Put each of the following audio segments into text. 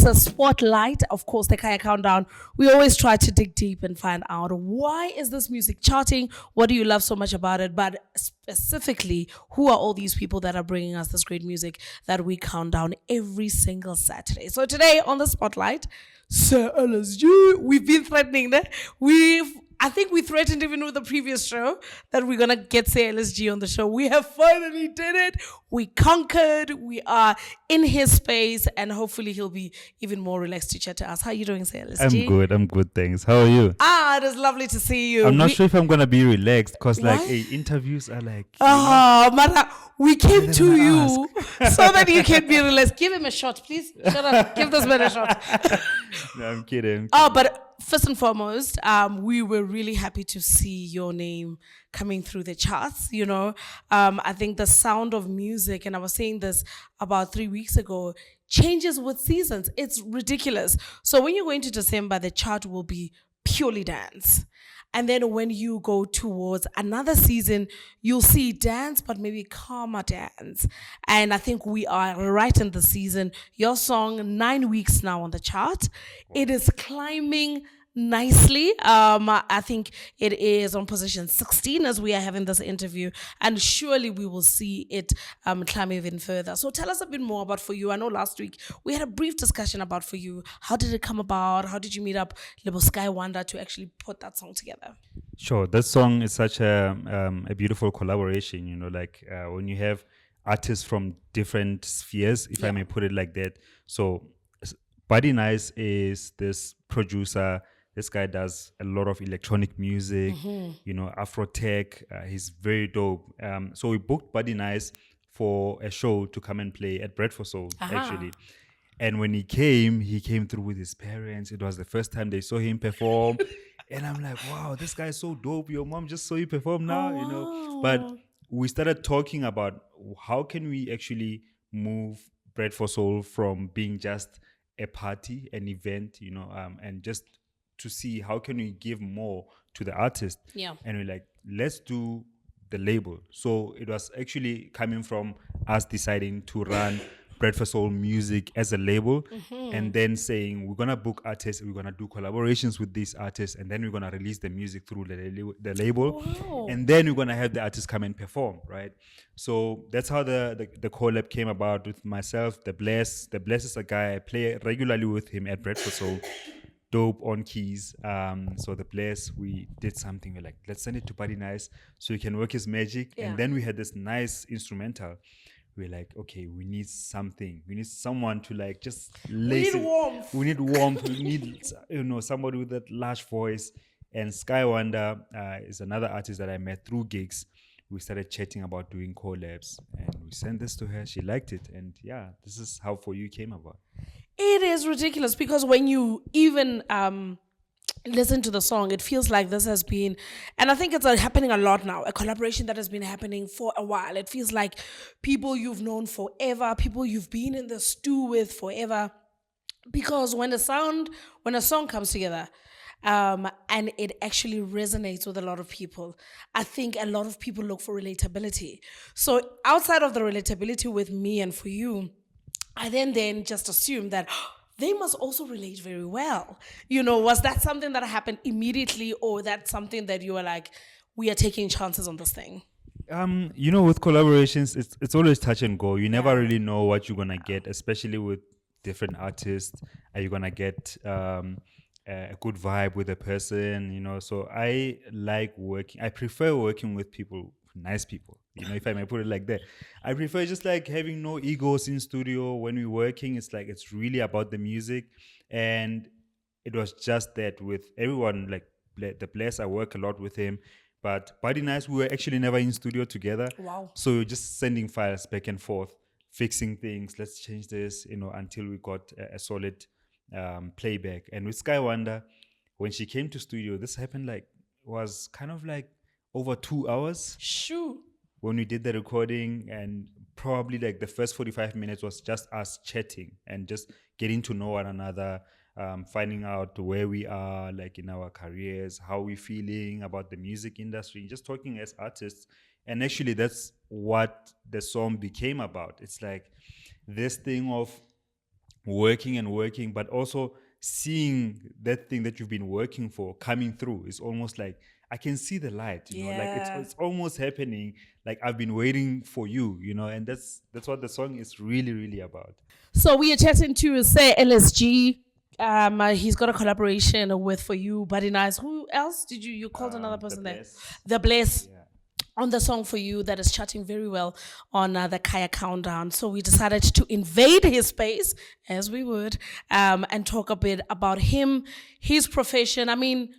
a spotlight, of course, the Kaya Countdown. We always try to dig deep and find out why is this music charting? What do you love so much about it? But specifically, who are all these people that are bringing us this great music that we count down every single Saturday? So today on the spotlight, Sir LSG, we've been threatening that. I think we threatened even with the previous show that we're going to get Say LSG on the show. We have finally did it. We conquered. We are in his space and hopefully he'll be even more relaxed to chat to us. How are you doing, Say LSG? I'm good, thanks. How are you? It is lovely to see you. I'm not sure if I'm going to be relaxed because interviews are like... Mara, we came to you so that you can be relaxed. Give him a shot, please. Shut up. Give this man a shot. No, I'm kidding. But first and foremost, we were really happy to see your name coming through the charts. I think the sound of music, and I was saying this about 3 weeks ago, changes with seasons. It's ridiculous. So when you go into December, the chart will be purely dance. And then when you go towards another season, you'll see dance, but maybe calmer dance. And I think we are right in the season. Your song, 9 weeks now on the chart. It is climbing nicely. I think it is on position 16 as we are having this interview, and surely we will see it climb even further. So tell us a bit more about For You. I know last week we had a brief discussion about For You. How did it come about? How did you meet up with Sky Wanda to actually put that song together? Sure, that song is such a beautiful collaboration. When you have artists from different spheres, if I may put it like that. So Buddy Nice is this producer. This guy does a lot of electronic music, Afro tech. He's very dope. So we booked Buddy Nice for a show to come and play at Braful Soul, actually. And when he came through with his parents. It was the first time they saw him perform. And I'm like, wow, this guy is so dope. Your mom just saw you perform now, But we started talking about how can we actually move Braful Soul from being just a party, an event, and just to see how can we give more to the artist. Yeah. And we're like, let's do the label. So it was actually coming from us deciding to run Braful Soul Music as a label, and then saying we're going to book artists, we're going to do collaborations with these artists, and then we're going to release the music through the label. Wow. And then we're going to have the artists come and perform, right? So that's how the collab came about with myself, The Bless. The Bless is a guy, I play regularly with him at Braful Soul. Dope on keys. So The Bless, we did something. We're like, let's send it to Buddy Nice so he can work his magic. Yeah. And then we had this nice instrumental. We're like, okay, we need something. We need someone to like just lace it. Warmth. We need warmth. We need somebody with that large voice. And Sky Wanda is another artist that I met through gigs. We started chatting about doing collabs, and we sent this to her. She liked it, and this is how For You came about. It is ridiculous because when you even listen to the song, it feels like this has been, and I think it's happening a lot now, a collaboration that has been happening for a while. It feels like people you've known forever, people you've been in the stew with forever. Because when a song comes together, and it actually resonates with a lot of people, I think a lot of people look for relatability. So outside of the relatability with me and For You, I then just assume that they must also relate very well. Was that something that happened immediately, or that's something that you were like, we are taking chances on this thing? With collaborations, it's always touch and go. You never really know what you're going to get, especially with different artists. Are you going to get a good vibe with a person, So I prefer working with people, nice people, if I may put it like that. I prefer just like having no egos in studio. When we're working, it's like it's really about the music. And it was just that with everyone, like The Bless, I work a lot with him. But Buddy Nice, we were actually never in studio together. Wow. So we're just sending files back and forth, fixing things. Let's change this, until we got a solid playback. And with Sky Wanda, when she came to studio, this happened was kind of like over 2 hours. Shoo. When we did the recording, and probably like the first 45 minutes was just us chatting and just getting to know one another, finding out where we are like in our careers, how we're feeling about the music industry, just talking as artists. And actually that's what the song became about. It's like this thing of working and working, but also seeing that thing that you've been working for coming through is almost like I can see the light, you know, like Yeah. it's almost happening. Like I've been waiting for you, you know, and that's what the song is really, really about. So we are chatting to say LSG. He's got a collaboration with For You, Buddy Nice. Who else did you called another The person there? Bless. The Bless. Yeah. On the song For You that is charting very well on the Kaya Countdown. So we decided to invade his space, as we would, and talk a bit about him, his profession. I mean,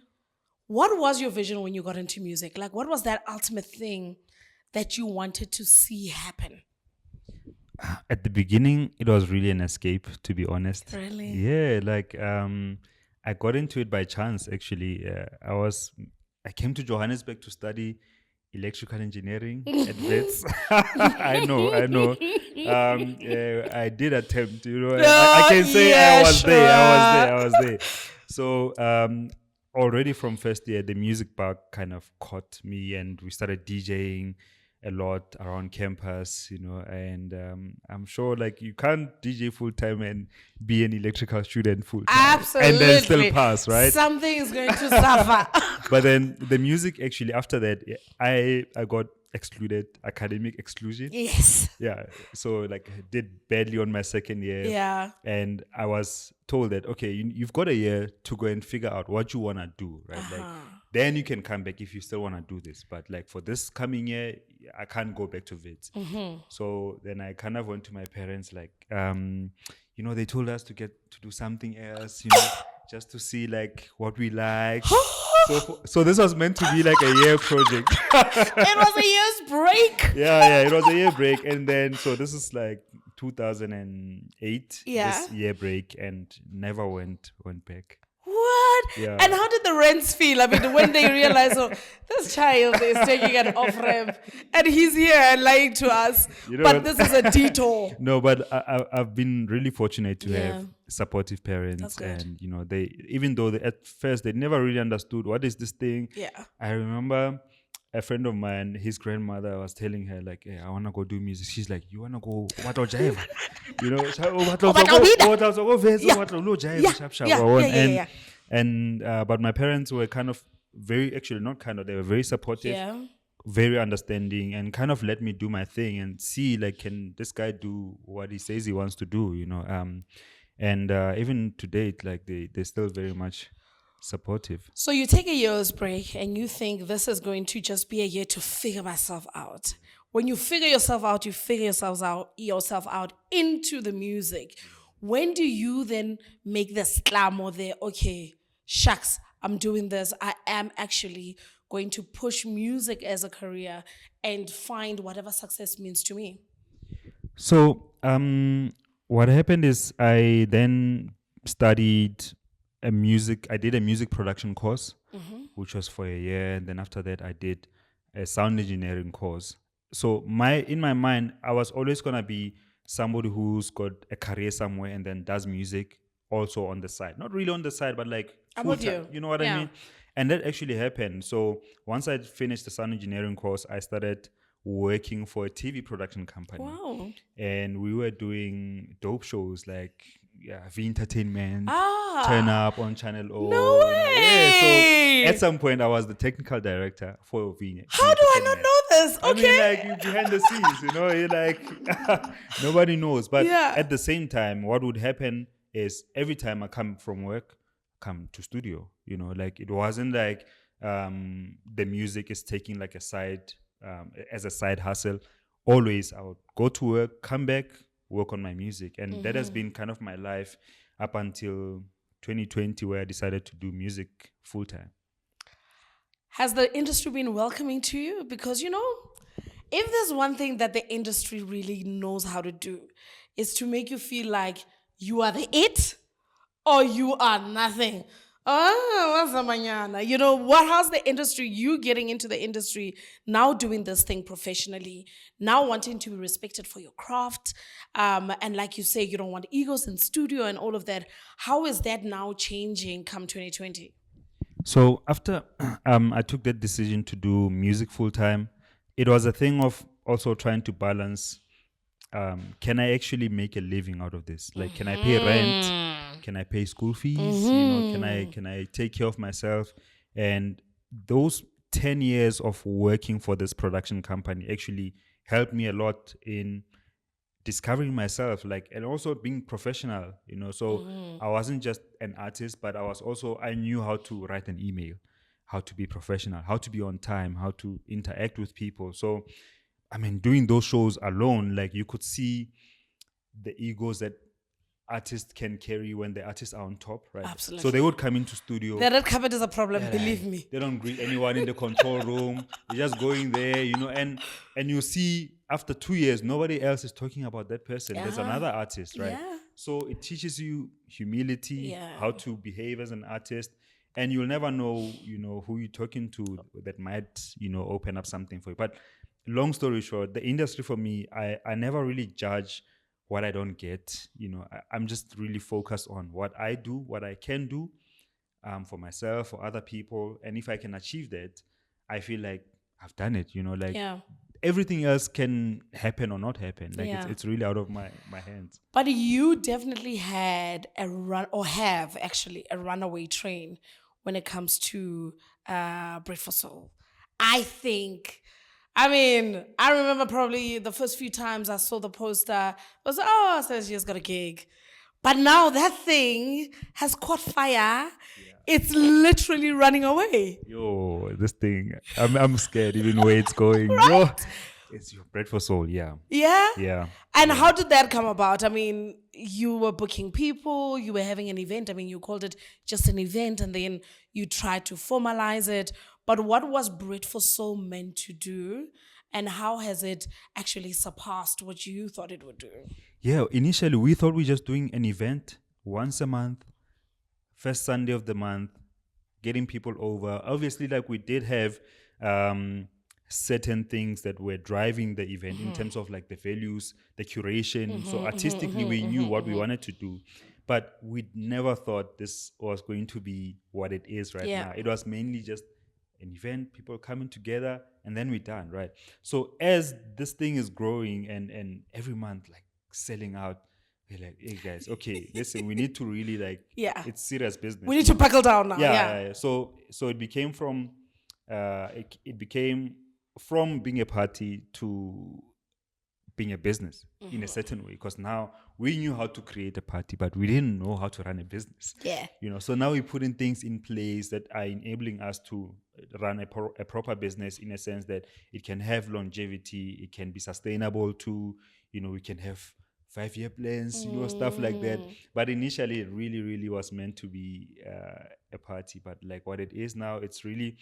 what was your vision when you got into music? Like, what was that ultimate thing that you wanted to see happen? At the beginning, it was really an escape, to be honest. Really? Yeah, like I got into it by chance. Actually, I came to Johannesburg to study electrical engineering at Wits. I know. I did attempt. You know, I can say yeah, I was sure. there. I was there. So already from first year, the music bug kind of caught me, and we started DJing a lot around campus, you know, and I'm sure like you can't DJ full time and be an electrical student full time Absolutely. and then still pass, right? Something is going to suffer. But then the music actually after that, I got excluded, academic exclusion. Yes. Yeah, so like I did badly on my second year. Yeah. And I was told that okay, you've got a year to go and figure out what you want to do, right? Like then you can come back if you still want to do this. But like for this coming year, I can't go back to VITS. So then I kind of went to my parents like, you know, they told us to do something else, you know, just to see like what we like. So this was meant to be like a year project. It was a year's break. Yeah, it was a year break. And then, so this is like 2008, Yeah. this year break, and never went back. What? Yeah. And how did the rents feel? I mean, when they realized, oh, this child is taking an off ramp and he's here and lying to us, You know but what? this is a detour. No, but I've been really fortunate to Yeah. have supportive parents, That's good. and you know, they, even though at first they never really understood what is this thing. Yeah. I remember a friend of mine, his grandmother was telling her like, "Hey, I wanna go do music." She's like, "You wanna go what jive?" You know, and but my parents were kind of very, actually not kind of, they were very supportive, Yeah. very understanding, and kind of let me do my thing and see like, can this guy do what he says he wants to do, you know? And even to date, like they're still very much supportive. So you take a year's break and you think this is going to just be a year to figure myself out. When you figure yourself out, you figure yourself out into the music. When do you then make the slam or the, okay, shucks, I'm doing this. I am actually going to push music as a career and find whatever success means to me? So what happened is I then studied I did a music production course, which was for a year. And then after that, I did a sound engineering course. So in my mind, I was always going to be somebody who's got a career somewhere and then does music also on the side. Not really on the side, but like I'm with full-time, you. know what Yeah. I mean? And that actually happened. So once I finished the sound engineering course, I started working for a TV production company. Wow. And we were doing dope shows like V Entertainment, Ah. Turn Up on Channel O. No way. So at some point, I was the technical director for V. How do I not know this? I Okay. mean, like, you behind the scenes, you know, you're like, nobody knows. But Yeah. at the same time, what would happen is every time I come from work, come to studio, you know, like it wasn't like the music is taking like a side, as a side hustle. Always I would go to work, come back, work on my music. And that has been kind of my life up until 2020, where I decided to do music full time. Has the industry been welcoming to you? Because, you know, if there's one thing that the industry really knows how to do, is to make you feel like you are the it or you are nothing. Oh, what's a mañana? You know, how's the industry, you getting into the industry, now doing this thing professionally, now wanting to be respected for your craft, and like you say, you don't want egos in studio and all of that. How is that now changing come 2020? So after I took that decision to do music full time, it was a thing of also trying to balance can I actually make a living out of this? Like, can I pay rent? Can I pay school fees? Can I take care of myself? And those 10 years of working for this production company actually helped me a lot in discovering myself, like, and also being professional, so I wasn't just an artist, but I knew how to write an email, how to be professional, how to be on time, how to interact with people. So doing those shows alone, like, you could see the egos that artists can carry when the artists are on top, right? Absolutely. So they would come into studio. The red carpet is a problem, believe me. They don't greet anyone in the control room. They're just going there, and you see after 2 years, nobody else is talking about that person. There's another artist, right? Yeah. So it teaches you humility, Yeah. how to behave as an artist, and you'll never know, who you're talking to that might, open up something for you. But long story short, the industry for me, I never really judge what I don't get. I'm just really focused on what I do, what I can do for myself, for other people. And if I can achieve that, I feel like I've done it, everything else can happen or not happen. Like, it's really out of my hands. But you definitely had have actually a runaway train when it comes to Braful Soul. I remember probably the first few times I saw the poster, I was like, oh, so she just got a gig. But now that thing has caught fire. Yeah. It's literally running away. Yo, this thing, I'm scared even where it's going. Right? Yo, it's your Braful Soul, yeah. Yeah? Yeah. And how did that come about? You were booking people, you were having an event. You called it just an event, and then you tried to formalize it. But what was Braful Soul meant to do, and how has it actually surpassed what you thought it would do? Yeah, initially we thought we were just doing an event once a month, first Sunday of the month, getting people over. Obviously, like, we did have certain things that were driving the event in terms of, like, the values, the curation. So artistically, we knew what we wanted to do. But we never thought this was going to be what it is right now. It was mainly just an event, people coming together, and then we're done, right? So as this thing is growing and every month, like, selling out, we're like, hey guys, okay, listen, we need to really, like, it's serious business. We need to buckle down now. Yeah. So it became from being a party to being a business in a certain way, because now we knew how to create a party, but we didn't know how to run a business. Yeah. So now we're putting things in place that are enabling us to run a proper business, in a sense that it can have longevity, it can be sustainable too. We can have 5-year plans, stuff like that. But initially, it really, really was meant to be a party. But like what it is now, it's really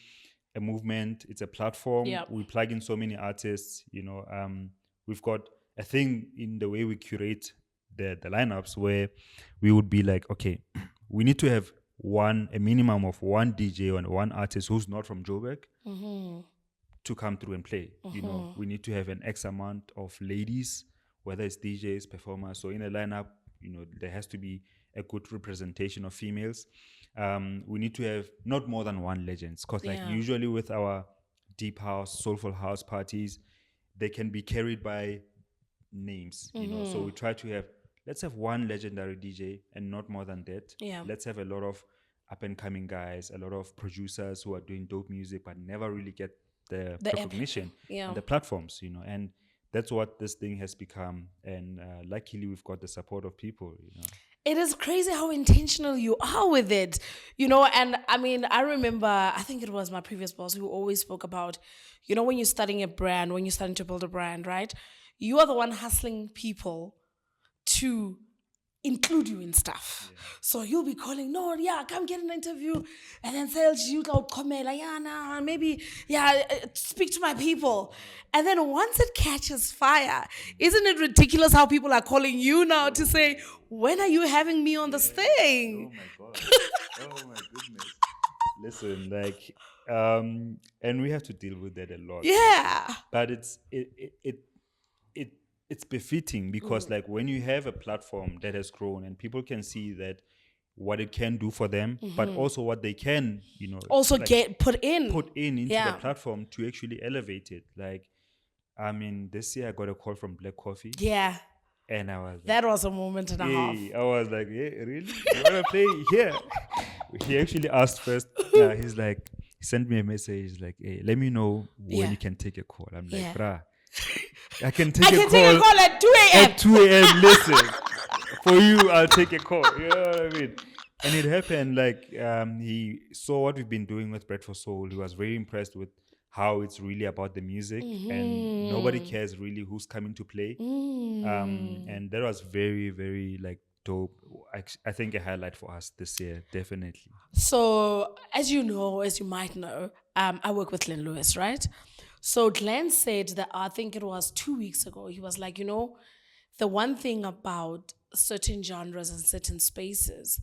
a movement. It's a platform. Yep. We plug in so many artists. We've got a thing in the way we curate the lineups where we would be like, okay, we need to have a minimum of one DJ and one artist who's not from Joburg to come through and play. We need to have an X amount of ladies, whether it's DJs, performers. So in a lineup, there has to be a good representation of females. We need to have not more than one legend, because usually with our deep house, soulful house parties, they can be carried by names, So we try to let's have one legendary DJ and not more than that. Yeah. Let's have a lot of up and coming guys, a lot of producers who are doing dope music but never really get the recognition and the platforms, and that's what this thing has become. And luckily we've got the support of people, It is crazy how intentional you are with it, and I remember, I think it was my previous boss who always spoke about, when you're starting a brand, when you're starting to build a brand, right? You are the one hustling people to include you in stuff. Yeah. So you'll be calling, no, come get an interview. And then sales, you go comment, maybe, speak to my people. And then once it catches fire, isn't it ridiculous how people are calling you now to say, when are you having me on this thing? Oh my God. Oh my goodness. Listen, and we have to deal with that a lot. Yeah. But it's befitting, because when you have a platform that has grown and people can see that what it can do for them, but also what they can, also get put in into the platform to actually elevate it. I mean, this year I got a call from Black Coffee, Yeah, and I was like, that was a moment and a half. hey, I was like, hey, really? You wanna play here? He actually asked first. He's like, he sent me a message. He's like, hey, let me know when Yeah, you can take a call. I'm like, yeah. bruh, I can I take a can take a call call at 2 a.m. at 2 a.m. Listen, for you, I'll take a call. You know what I mean? And it happened like he saw what we've been doing with Braful Soul. He was very impressed with how it's really about the music, and nobody cares really who's coming to play. And that was very, very like dope. I think a highlight for us this year, definitely. So, as you know, as you might know, I work with Glenn Lewis, right? So Glenn said that, I think it was 2 weeks ago, he was like, the one thing about certain genres and certain spaces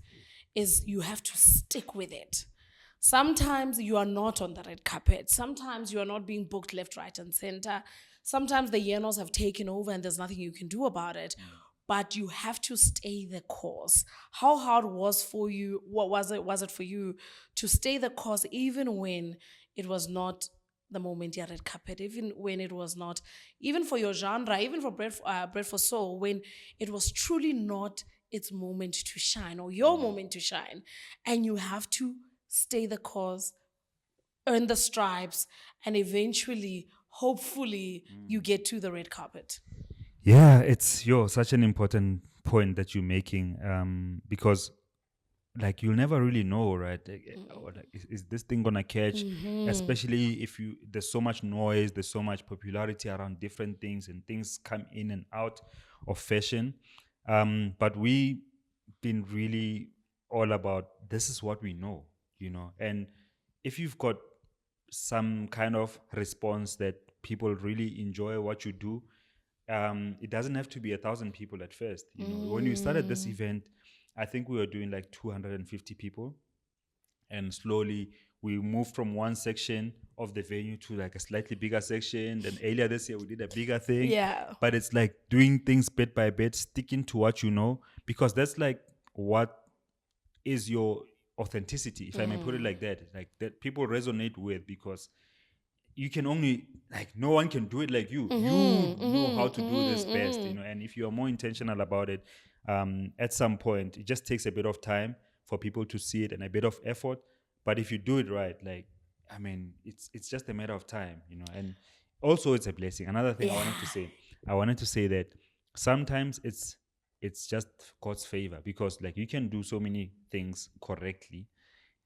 is you have to stick with it. Sometimes you are not on the red carpet. Sometimes you are not being booked left, right, and center. Sometimes the Yenos have taken over and there's nothing you can do about it. But you have to stay the course. How hard was for you? What was it? Was it for you to stay the course even when it was not the moment you're red carpet, even when it was not, even for your genre, even for Bread for Soul, when it was truly not its moment to shine or your moment to shine, and you have to stay the course, earn the stripes, and eventually, hopefully, you get to the red carpet. Yeah, it's such an important point that you're making, because like you'll never really know, right? Like, is this thing gonna catch? Especially if there's so much noise, there's so much popularity around different things, and things come in and out of fashion. But we been really all about this is what we know, and if you've got some kind of response that people really enjoy what you do, it doesn't have to be 1,000 people at first. When we started this event, I think we were doing like 250 people, and slowly we moved from one section of the venue to like a slightly bigger section. Then earlier this year we did a bigger thing. Yeah. But it's like doing things bit by bit, sticking to what you know, because that's like what is your authenticity, if I may put it like that people resonate with, because you can only, like, no one can do it like you. You know how to do this best, and if you are more intentional about it, at some point it just takes a bit of time for people to see it and a bit of effort. But if you do it right, like, I mean, it's just a matter of time, and also it's a blessing. Another thing I wanted to say that sometimes it's just God's favor, because like you can do so many things correctly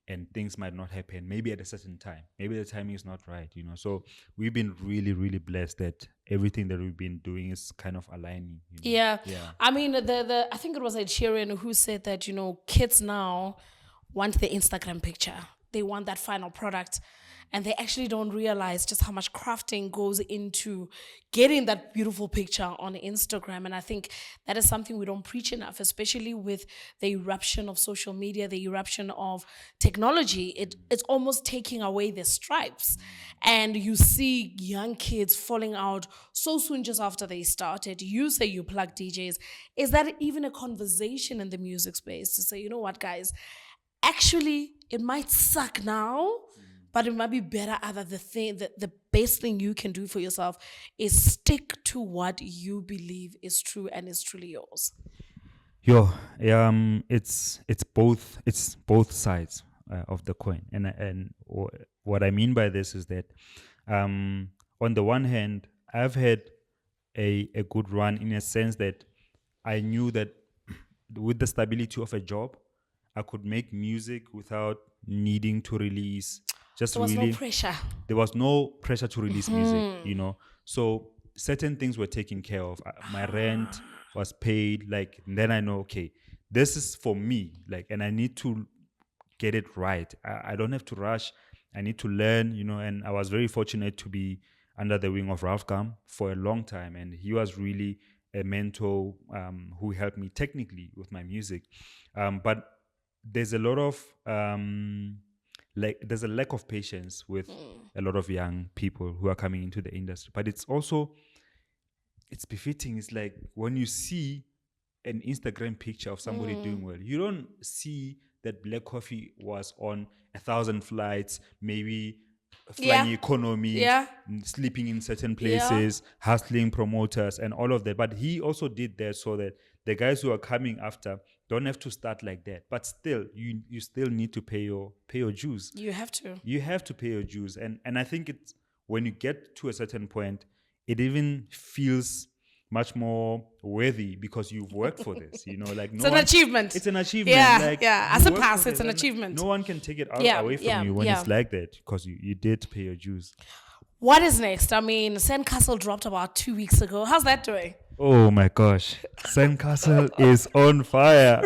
and things might not happen maybe at a certain time. Maybe the timing is not right. So we've been really, really blessed that everything that we've been doing is kind of aligning. Yeah. Yeah. I mean, the I think it was Ed Sheeran who said that, kids now want the Instagram picture. They want that final product. And they actually don't realize just how much crafting goes into getting that beautiful picture on Instagram. And I think that is something we don't preach enough, especially with the eruption of social media, the eruption of technology. It's almost taking away the stripes. And you see young kids falling out so soon just after they started. You say you plug DJs. Is that even a conversation in the music space to say, you know what, guys, actually, it might suck now, but it might be better. The best thing you can do for yourself is stick to what you believe is true and is truly yours. It's both sides of the coin, and what I mean by this is that, on the one hand, I've had a good run, in a sense that I knew that with the stability of a job, I could make music without needing to release. There was no pressure. There was no pressure to release music. So certain things were taken care of. My rent was paid. Like, and then I know, okay, this is for me. Like, and I need to get it right. I don't have to rush. I need to learn. And I was very fortunate to be under the wing of Ralph Gum for a long time, and he was really a mentor, who helped me technically with my music. But there's a lot of there's a lack of patience with a lot of young people who are coming into the industry. But it's befitting. It's like when you see an Instagram picture of somebody doing well, you don't see that Black Coffee was on 1,000 flights, maybe flying Yeah. economy, Yeah. sleeping in certain places, hustling promoters and all of that. But he also did that so that the guys who are coming after don't have to start like that. But still, you still need to pay your dues. You have to. You have to pay your dues. And I think it's when you get to a certain point, it even feels much more worthy because you've worked for this, like It's an achievement. It's an achievement. Yeah, like, yeah. you As a worked pass, for it's this an and achievement. No one can take it away from Yeah, you when yeah. it's like that because you did pay your dues. What is next? I mean, Sandcastle dropped about 2 weeks ago. How's that doing? Oh my gosh, Sandcastle is on fire.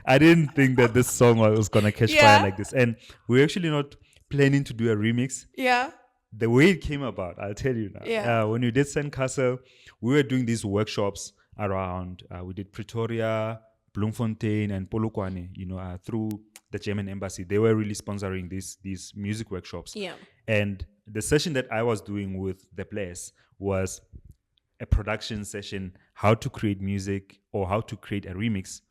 I didn't think that this song was gonna catch fire like this, and we're actually not planning to do a remix. Yeah. The way it came about, I'll tell you now. Yeah. When we did Sandcastle, we were doing these workshops around. We did Pretoria, Bloemfontein, and Polokwane. Through the German embassy, they were really sponsoring these music workshops. Yeah. And the session that I was doing with the players was a production session, how to create music or how to create a remix,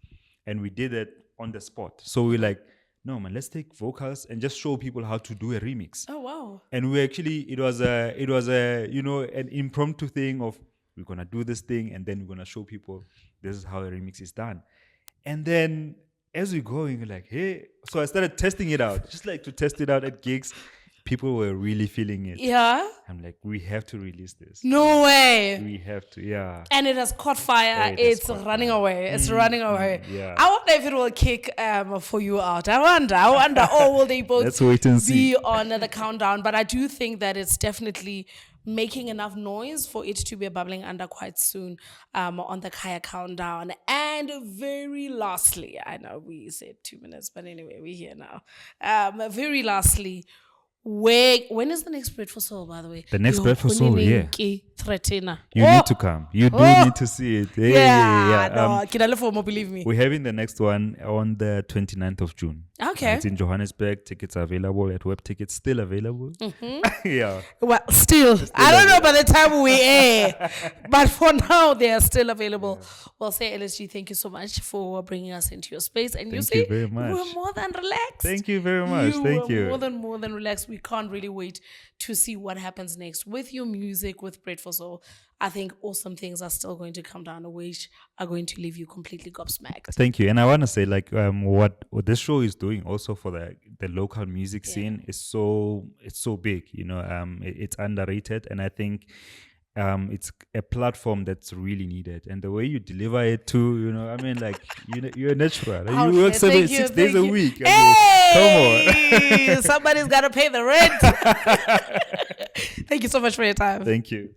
and we did it on the spot. So we're like, no man, let's take vocals and just show people how to do a remix. Oh wow. And we actually it was a an impromptu thing of we're gonna do this thing and then we're gonna show people this is how a remix is done. And then as we're going, we're like, hey, so I started testing it out, just like to test it out at gigs. People were really feeling it. Yeah. I'm like, we have to release this. No way. We have to, yeah. And it has caught fire. It's running away. It's running away. Yeah. I wonder if it will kick for you out. I wonder. Or will they both Let's wait and see. be on the countdown? But I do think that it's definitely making enough noise for it to be bubbling under quite soon on the Kaya countdown. And very lastly, I know we said 2 minutes, but anyway, we're here now. Very lastly, when is the next Braful Soul, by the way? The next Braful Soul, yeah. Threatener. You need to come. You do need to see it. Yeah. No, believe me. We're having the next one on the 29th of June. Okay. It's in Johannesburg. Tickets are available at Web Tickets. Still available. Yeah. Well, still I don't know by the time we air, but for now they are still available. Yeah. Well, say LSG, thank you so much for bringing us into your space. And thank you very much. We're more than relaxed. Thank you very much. Thank you. More than relaxed. We can't really wait to see what happens next with your music, with Braful Soul. I think awesome things are still going to come down, which are going to leave you completely gobsmacked. Thank you. And I want to say, like, what this show is doing also for the local music scene is so big. It's underrated, and I think it's a platform that's really needed. And the way you deliver it too, you're natural. You work 6 days a week. Hey! Come on. Somebody's got to pay the rent. Thank you so much for your time. Thank you.